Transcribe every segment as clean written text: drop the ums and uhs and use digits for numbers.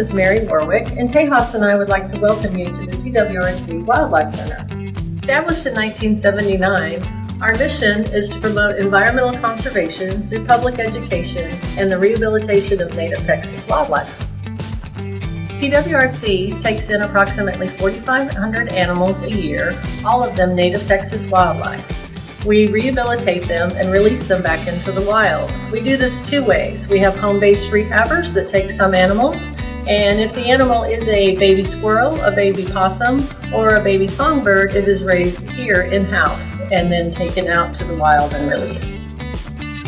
is Mary Warwick, and Tejas and I would like to welcome you to the TWRC Wildlife Center. Established in 1979, our mission is to promote environmental conservation through public education and the rehabilitation of native Texas wildlife. TWRC takes in approximately 4,500 animals a year, all of them native Texas wildlife. We rehabilitate them and release them back into the wild. We do this two ways. We have home-based rehabbers that take some animals, and if the animal is a baby squirrel, a baby possum, or a baby songbird, it is raised here in-house and then taken out to the wild and released.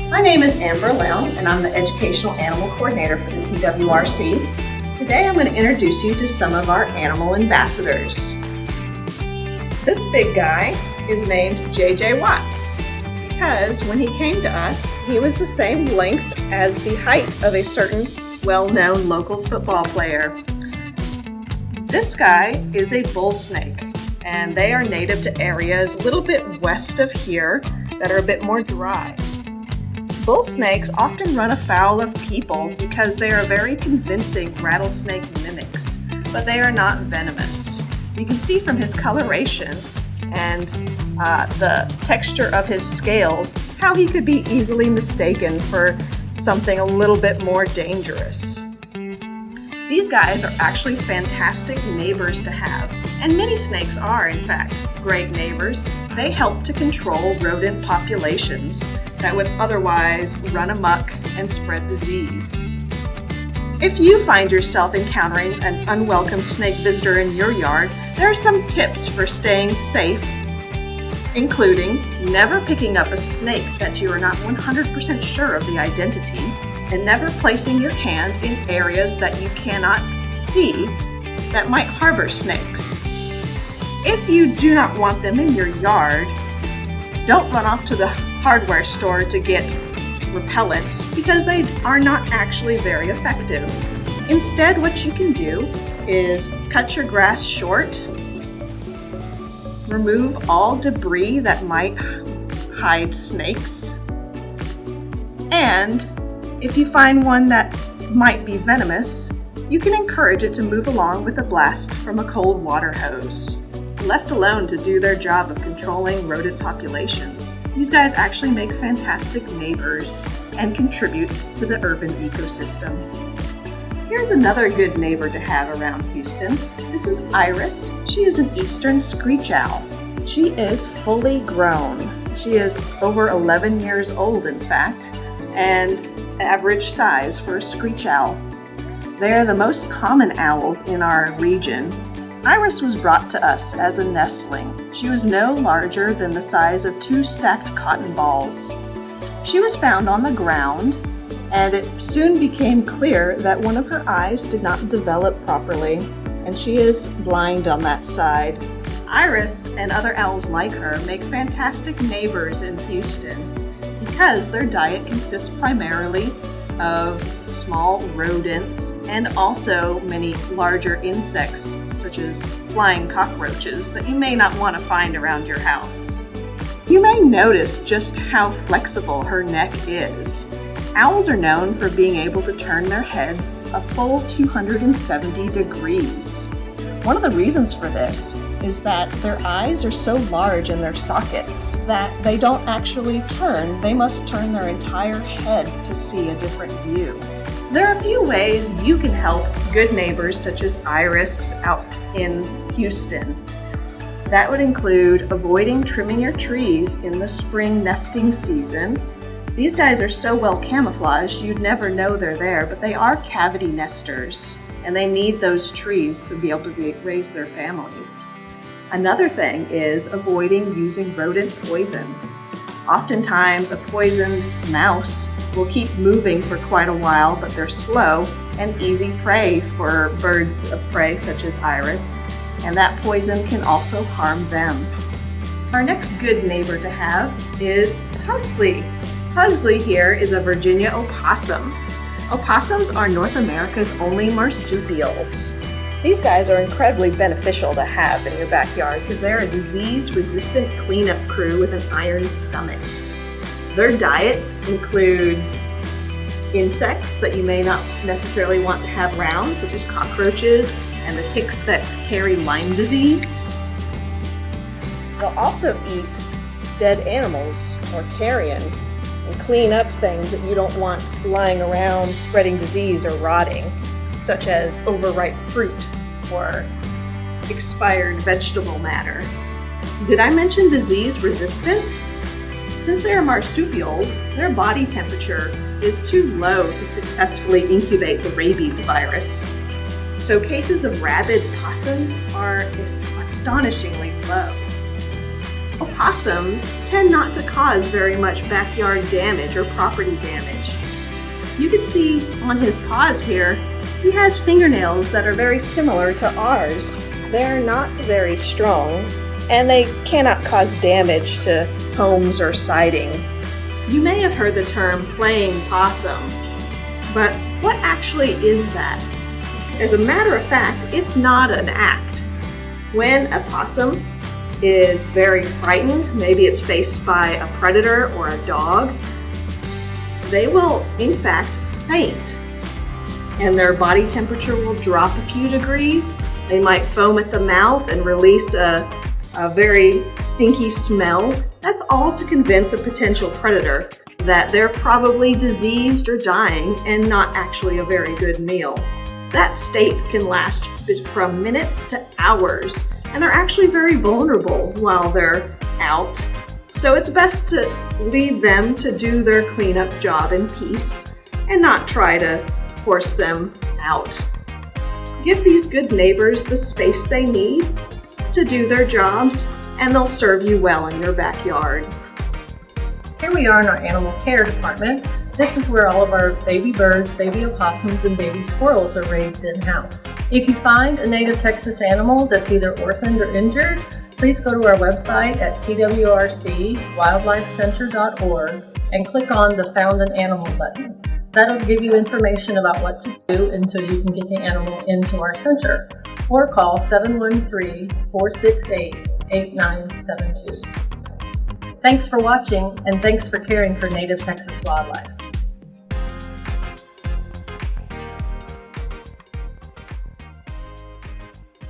My name is Amber Lown, and I'm the Educational Animal Coordinator for the TWRC. Today I'm going to introduce you to some of our animal ambassadors. This big guy is named JJ Watts because when he came to us, he was the same length as the height of a certain well-known local football player. This guy is a bull snake, and they are native to areas a little bit west of here that are a bit more dry. Bull snakes often run afoul of people because they are very convincing rattlesnake mimics, but they are not venomous. You can see from his coloration and the texture of his scales how he could be easily mistaken for something a little bit more dangerous. These guys are actually fantastic neighbors to have, and many snakes are, in fact, great neighbors. They help to control rodent populations that would otherwise run amok and spread disease. If you find yourself encountering an unwelcome snake visitor in your yard, there are some tips for staying safe, including never picking up a snake that you are not 100% sure of the identity, and never placing your hand in areas that you cannot see that might harbor snakes. If you do not want them in your yard, don't run off to the hardware store to get repellents because they are not actually very effective. Instead, what you can do is cut your grass short, remove all debris that might hide snakes, and if you find one that might be venomous, you can encourage it to move along with a blast from a cold water hose. Left alone to do their job of controlling rodent populations, these guys actually make fantastic neighbors and contribute to the urban ecosystem. Here's another good neighbor to have around Houston. This is Iris. She is an eastern screech owl. She is fully grown. She is over 11 years old, in fact, and average size for a screech owl. They are the most common owls in our region. Iris was brought to us as a nestling. She was no larger than the size of 2 stacked cotton balls. She was found on the ground, and it soon became clear that one of her eyes did not develop properly, and she is blind on that side. Iris and other owls like her make fantastic neighbors in Houston because their diet consists primarily of small rodents and also many larger insects such as flying cockroaches that you may not want to find around your house. You may notice just how flexible her neck is. Owls are known for being able to turn their heads a full 270 degrees. One of the reasons for this is that their eyes are so large in their sockets that they don't actually turn. They must turn their entire head to see a different view. There are a few ways you can help good neighbors such as Iris out in Houston. That would include avoiding trimming your trees in the spring nesting season. These guys are so well camouflaged you'd never know they're there, but they are cavity nesters, and they need those trees to be able to raise their families. Another thing is avoiding using rodent poison. Oftentimes, a poisoned mouse will keep moving for quite a while, but they're slow and easy prey for birds of prey such as Iris, and that poison can also harm them. Our next good neighbor to have is Parsley. Parsley here is a Virginia opossum. Opossums are North America's only marsupials. These guys are incredibly beneficial to have in your backyard because they're a disease-resistant cleanup crew with an iron stomach. Their diet includes insects that you may not necessarily want to have around, such as cockroaches and the ticks that carry Lyme disease. They'll also eat dead animals or carrion and clean up things that you don't want lying around spreading disease or rotting, such as overripe fruit or expired vegetable matter. Did I mention disease resistant? Since they are marsupials, their body temperature is too low to successfully incubate the rabies virus. So cases of rabid possums are astonishingly low. Opossums tend not to cause very much backyard damage or property damage. You can see on his paws here, he has fingernails that are very similar to ours. They're not very strong, and they cannot cause damage to homes or siding. You may have heard the term playing possum, but what actually is that? As a matter of fact, it's not an act. When a possum is very frightened, maybe it's faced by a predator or a dog, they will in fact faint, and their body temperature will drop a few degrees. They might foam at the mouth and release a very stinky smell. That's all to convince a potential predator that they're probably diseased or dying and not actually a very good meal. That state can last from minutes to hours, and they're actually very vulnerable while they're out. So it's best to leave them to do their cleanup job in peace and not try to force them out. Give these good neighbors the space they need to do their jobs, and they'll serve you well in your backyard. Here we are in our animal care department. This is where all of our baby birds, baby opossums, and baby squirrels are raised in-house. If you find a native Texas animal that's either orphaned or injured, please go to our website at TWRCwildlifecenter.org and click on the Found an Animal button. That'll give you information about what to do until you can get the animal into our center, or call 713-468-8972. Thanks for watching, and thanks for caring for native Texas wildlife.